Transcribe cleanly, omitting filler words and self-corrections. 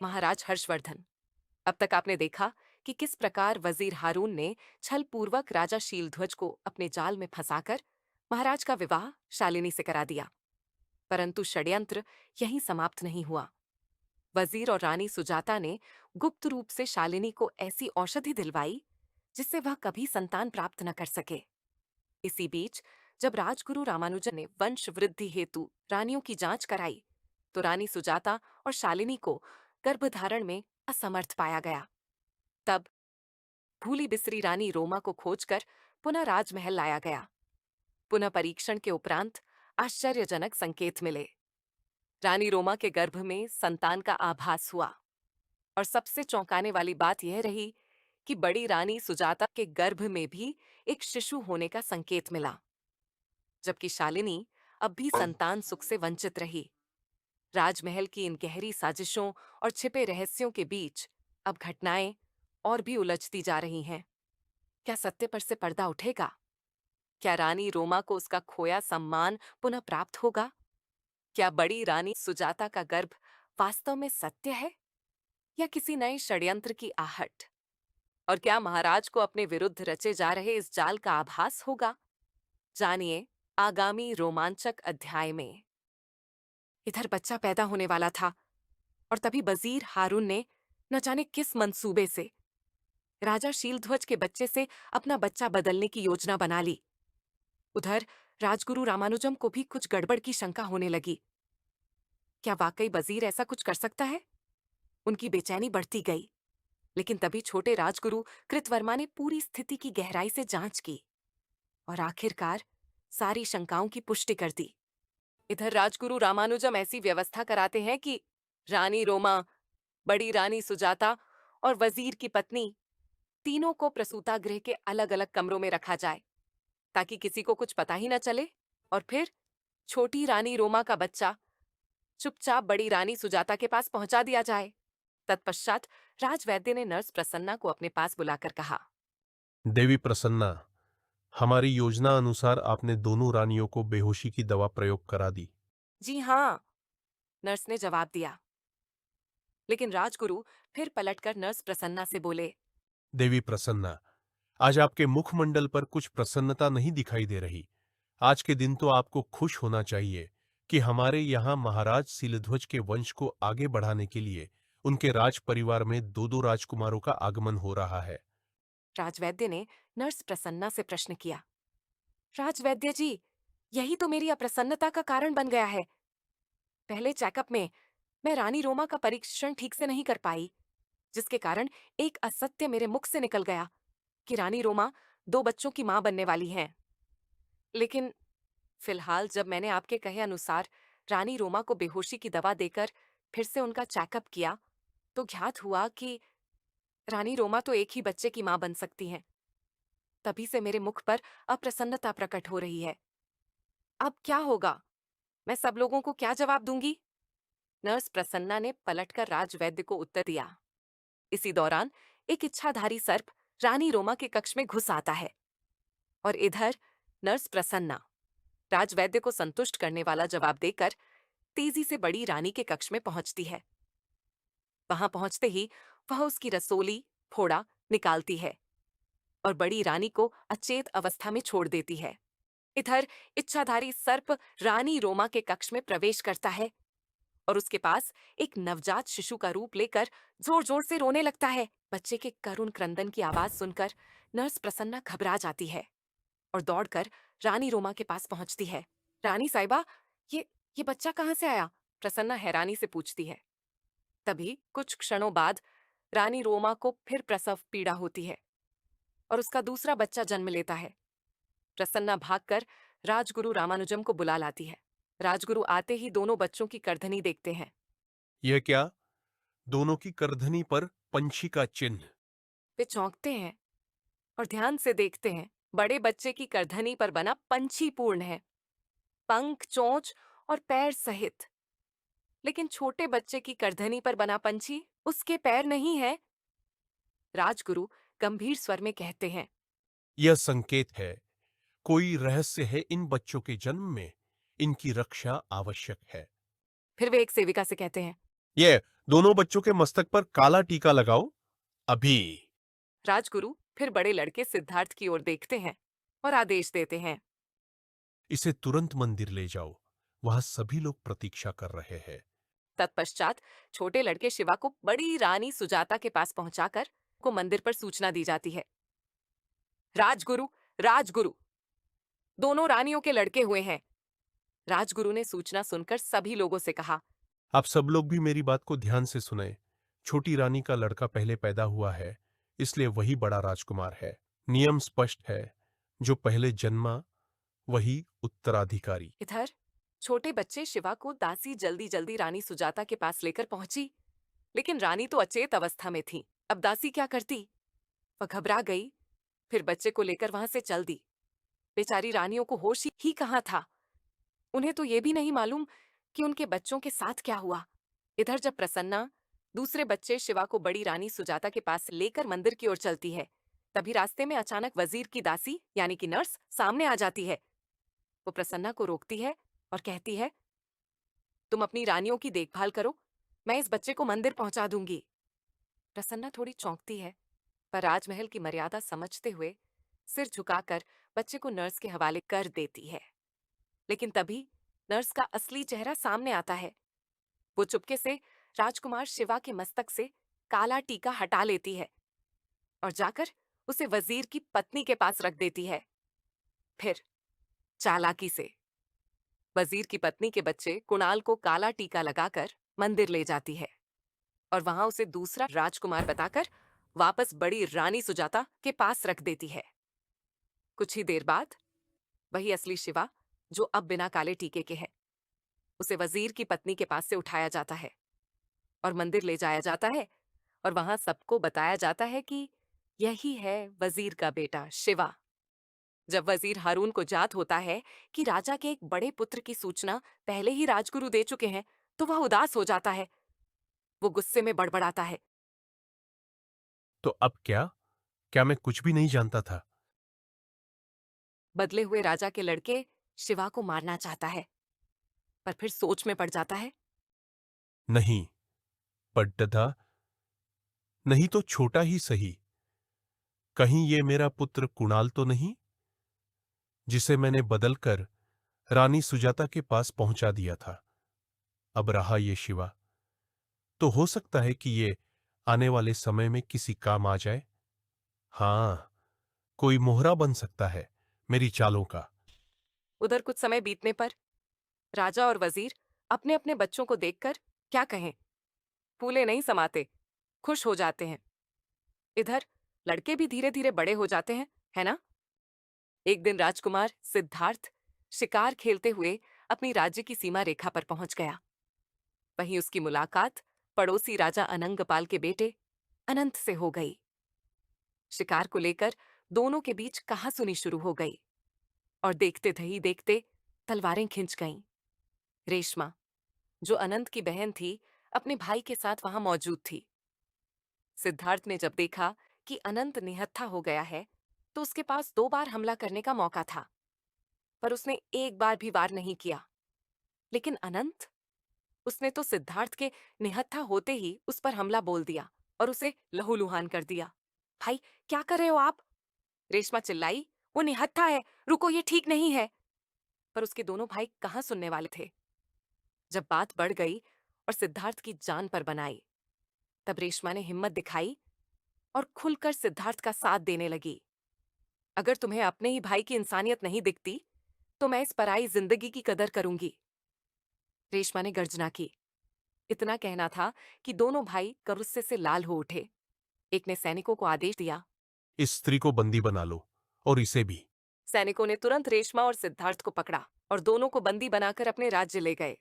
महाराज हर्षवर्धन, अब तक आपने देखा कि किस प्रकार वजीर हारून ने छल पूर्वक राजा शीलध्वज को अपने जाल में फंसाकर महाराज का विवाह शालिनी से करा दिया। परंतु षड्यंत्र यहीं समाप्त नहीं हुआ। वजीर और रानी सुजाता ने गुप्त रूप से शालिनी को ऐसी औषधि दिलवाई जिससे वह कभी संतान प्राप्त न कर सके। इसी बीच जब राजगुरु रामानुजन ने वंश वृद्धि हेतु रानियों की जांच कराई तो रानी सुजाता और शालिनी को गर्भधारण में असमर्थ पाया गया। तब भूली बिसरी रानी रोमा को खोजकर पुनः राजमहल लाया गया। पुनः परीक्षण के उपरांत आश्चर्यजनक संकेत मिले। रानी रोमा के गर्भ में संतान का आभास हुआ और सबसे चौंकाने वाली बात यह रही कि बड़ी रानी सुजाता के गर्भ में भी एक शिशु होने का संकेत मिला, जबकि शालिनी अब भी संतान सुख से वंचित रही। राजमहल की इन गहरी साजिशों और छिपे रहस्यों के बीच अब घटनाएं और भी उलझती जा रही हैं। क्या सत्य पर से पर्दा उठेगा? क्या रानी रोमा को उसका खोया सम्मान पुनः प्राप्त होगा? क्या बड़ी रानी सुजाता का गर्भ वास्तव में सत्य है या किसी नए षड्यंत्र की आहट? और क्या महाराज को अपने विरुद्ध रचे जा रहे इस जाल का आभास होगा? जानिए आगामी रोमांचक अध्याय में। इधर बच्चा पैदा होने वाला था और तभी वजीर हारून ने न जाने किस मंसूबे से राजा शीलध्वज के बच्चे से अपना बच्चा बदलने की योजना बना ली। उधर राजगुरु रामानुजम को भी कुछ गड़बड़ की शंका होने लगी। क्या वाकई वजीर ऐसा कुछ कर सकता है? उनकी बेचैनी बढ़ती गई। लेकिन तभी छोटे राजगुरु कृतवर्मा ने पूरी स्थिति की गहराई से जांच की और आखिरकार सारी शंकाओं की पुष्टि कर दी। इधर राजगुरु रामानुजम ऐसी व्यवस्था कराते हैं कि रानी रोमा, बड़ी रानी सुजाता और वजीर की पत्नी तीनों को प्रसूतागृह के अलग अलग कमरों में रखा जाए ताकि किसी को कुछ पता ही न चले। और फिर छोटी रानी रोमा का बच्चा चुपचाप बड़ी रानी सुजाता के पास पहुंचा दिया जाए। तत्पश्चात राजवैद्य ने नर्स प्रसन्ना को अपने पास बुलाकर कहा, देवी प्रसन्ना, हमारी योजना अनुसार आपने दोनों रानियों को बेहोशी की दवा प्रयोग करा दी। जी हाँ, नर्स ने जवाब दिया। लेकिन राजगुरु फिर पलटकर नर्स प्रसन्ना से बोले, देवी प्रसन्ना, आज आपके मुखमंडल पर कुछ प्रसन्नता नहीं दिखाई दे रही। आज के दिन तो आपको खुश होना चाहिए कि हमारे यहाँ महाराज शीलध्वज के वंश को आगे बढ़ाने के लिए उनके राज परिवार में दो दो राजकुमारों का आगमन हो रहा है। राजवैद्य ने नर्स प्रसन्ना से प्रश्न किया, राजवैद्य जी, यही तो मेरी अप्रसन्नता का कारण बन गया है। पहले चेकअप में मैं रानी रोमा का परीक्षण ठीक से नहीं कर पाई, जिसके कारण एक असत्य मेरे मुख से निकल गया कि रानी रोमा दो बच्चों की मां बनने वाली हैं। लेकिन फिलहाल जब मैंने आपके कहे अनुसार रानी रोमा को बेहोशी की दवा देकर फिर से उनका चेकअप किया तो ज्ञात हुआ कि रानी रोमा तो एक ही बच्चे की मां बन सकती हैं। तभी से मेरे मुख पर अप्रसन्नता प्रकट हो रही है। अब क्या होगा? मैं सब लोगों को क्या जवाब दूंगी? नर्स प्रसन्ना ने पलटकर राजवैद्य को उत्तर दिया। इसी दौरान एक इच्छाधारी सर्प रानी रोमा के कक्ष में घुस आता है और इधर नर्स प्रसन्ना राजवैद्य को संतुष्ट करने वाला जवाब देकर तेजी से बड़ी रानी के कक्ष में पहुंचती है। वहां पहुंचते ही वह उसकी रसोली फोड़ा निकालती है और बड़ी रानी को अचेत अवस्था में छोड़ देती है। इधर इच्छाधारी सर्प रानी रोमा के कक्ष में प्रवेश करता है और उसके पास एक नवजात शिशु का रूप लेकर जोर जोर से रोने लगता है। बच्चे के करुण क्रंदन की आवाज सुनकर नर्स प्रसन्ना घबरा जाती है और दौड़कर रानी रोमा के पास पहुंचती है। रानी साहिबा, ये बच्चा कहाँ से आया? प्रसन्ना हैरानी से पूछती है। तभी कुछ क्षणों बाद रानी रोमा को फिर प्रसव पीड़ा होती है और उसका दूसरा बच्चा जन्म लेता है। प्रसन्ना भागकर राजगुरु रामानुजम को बुला लाती है। राजगुरु आते ही दोनों बच्चों की करधनी देखते हैं। यह क्या? दोनों की करधनी पर पंछी का चिन्ह। वे चौंकते हैं और ध्यान से देखते हैं। बड़े बच्चे की करधनी पर बना पंछी पूर्ण है, पंख, चोंच और पैर सहित। लेकिन छोटे बच्चे की करधनी पर बना पंछी, उसके पैर नहीं है। राजगुरु गंभीर स्वर में कहते हैं, यह संकेत है, कोई रहस्य है इन बच्चों के जन्म में। इनकी रक्षा आवश्यक है। फिर वे एक सेविका से कहते हैं, यह दोनों बच्चों के मस्तक पर काला टीका लगाओ अभी। राजगुरु फिर बड़े लड़के सिद्धार्थ की ओर देखते हैं और आदेश देते हैं। इसे तुरंत मंदिर ले जाओ, वहां सभी लोग प्रतीक्षा कर रहे हैं। तत्पश्चात छोटे लड़के शिवा को बड़ी रानी सुजाता के पास पहुंचाकर को मंदिर पर सूचना दी जाती है। राजगुरु, राजगुरु, दोनों रानियों के लड़के हुए हैं। राजगुरु ने सूचना सुनकर सभी लोगों से कहा। आप सब लोग भी मेरी बात को ध्यान से सुने। छोटी रानी का लड़का पहले पैदा हुआ है, इसलिए वही बड़ा राजकुमार है। नियम स्पष्ट है, जो पहले जन्मा वही उत्तराधिकारी। इधर छोटे बच्चे शिवा को दासी जल्दी जल्दी रानी सुजाता के पास लेकर पहुंची, लेकिन रानी तो अचेत अवस्था में थी। अब दासी क्या करती? वह घबरा गई, फिर बच्चे को लेकर वहां से चल दी। बेचारी रानियों को होश ही कहाँ था। उन्हें तो ये भी नहीं मालूम कि उनके बच्चों के साथ क्या हुआ। इधर जब प्रसन्ना दूसरे बच्चे शिवा को बड़ी रानी सुजाता के पास लेकर मंदिर की ओर चलती है, तभी रास्ते में अचानक वजीर की दासी यानी कि नर्स सामने आ जाती है। वो प्रसन्ना को रोकती है और कहती है, तुम अपनी रानियों की देखभाल करो, मैं इस बच्चे को मंदिर पहुंचा दूंगी। प्रसन्ना थोड़ी चौंकती है, पर राजमहल की मर्यादा समझते हुए सिर झुकाकर बच्चे को नर्स के हवाले कर देती है। लेकिन तभी नर्स का असली चेहरा सामने आता है। वो चुपके से राजकुमार शिवा के मस्तक से काला टीका हटा लेती है और जाकर उसे वजीर की पत्नी के पास रख देती है। फिर चालाकी से वजीर की पत्नी के बच्चे कुणाल को काला टीका लगाकर मंदिर ले जाती है और वहां उसे दूसरा राजकुमार बताकर वापस बड़ी रानी सुजाता के पास रख देती है। कुछ ही देर बाद वही असली शिवा, जो अब बिना काले टीके के है, उसे वजीर की पत्नी के पास से उठाया जाता है और मंदिर ले जाया जाता है और वहां सबको बताया जाता है कि यही है वजीर का बेटा शिवा। जब वजीर हारून को जात होता है कि राजा के एक बड़े पुत्र की सूचना पहले ही राजगुरु दे चुके हैं, तो वह उदास हो जाता है। वो गुस्से में बड़बड़ाता है। तो अब क्या? क्या मैं कुछ भी नहीं जानता था? बदले हुए राजा के लड़के शिवा को मारना चाहता है, पर फिर सोच में पड़ जाता है। नहीं, पड्डदा, नहीं तो छोटा ही सही। कहीं ये मेरा पुत्र कुणाल तो नहीं, जिसे मैंने बदलकर रानी सुजाता के पास पहुंचा दिया था। अब रहा ये शिवा, तो हो सकता है कि ये आने वाले समय में किसी काम आ जाए। हाँ, कोई मोहरा बन सकता है मेरी चालों का। उधर कुछ समय बीतने पर राजा और वजीर अपने अपने बच्चों को देखकर क्या कहें, फूले नहीं समाते, खुश हो जाते हैं। इधर लड़के भी धीरे धीरे बड़े हो जाते हैं, है ना? एक दिन राजकुमार सिद्धार्थ शिकार खेलते हुए अपनी राज्य की सीमा रेखा पर पहुंच गया। वहीं उसकी मुलाकात पड़ोसी राजा अनंगपाल के बेटे अनंत से हो गई। शिकार को लेकर दोनों के बीच कहासुनी शुरू हो गई और देखते ही देखते तलवारें खिंच गईं। रेशमा, जो अनंत की बहन थी, अपने भाई के साथ वहां मौजूद थी। सिद्धार्थ ने जब देखा कि अनंत निहत्था हो गया है, तो उसके पास 2 बार हमला करने का मौका था, पर उसने एक बार भी वार नहीं किया। लेकिन अनंत, उसने तो सिद्धार्थ के निहत्था होते ही उस पर हमला बोल दिया और उसे लहूलुहान कर दिया। भाई, क्या कर रहे हो आप? रेशमा चिल्लाई, वो निहत्था है, रुको, ये ठीक नहीं है। पर उसके दोनों भाई कहाँ सुनने वाले थे। जब बात बढ़ गई और सिद्धार्थ की जान पर बनाई, तब रेशमा ने हिम्मत दिखाई और खुलकर सिद्धार्थ का साथ देने लगी। अगर तुम्हें अपने ही भाई की इंसानियत नहीं दिखती, तो मैं इस पराई जिंदगी की कदर करूंगी। रेशमा ने गर्जना की। इतना कहना था कि दोनों भाई गुस्से से लाल हो उठे। एक ने सैनिकों को आदेश दिया। इस स्त्री को बंदी बना लो, और इसे भी। सैनिकों ने तुरंत रेशमा और सिद्धार्थ को पकड़ा और दोनों को बंदी बनाकर अपने राज्य ले गए।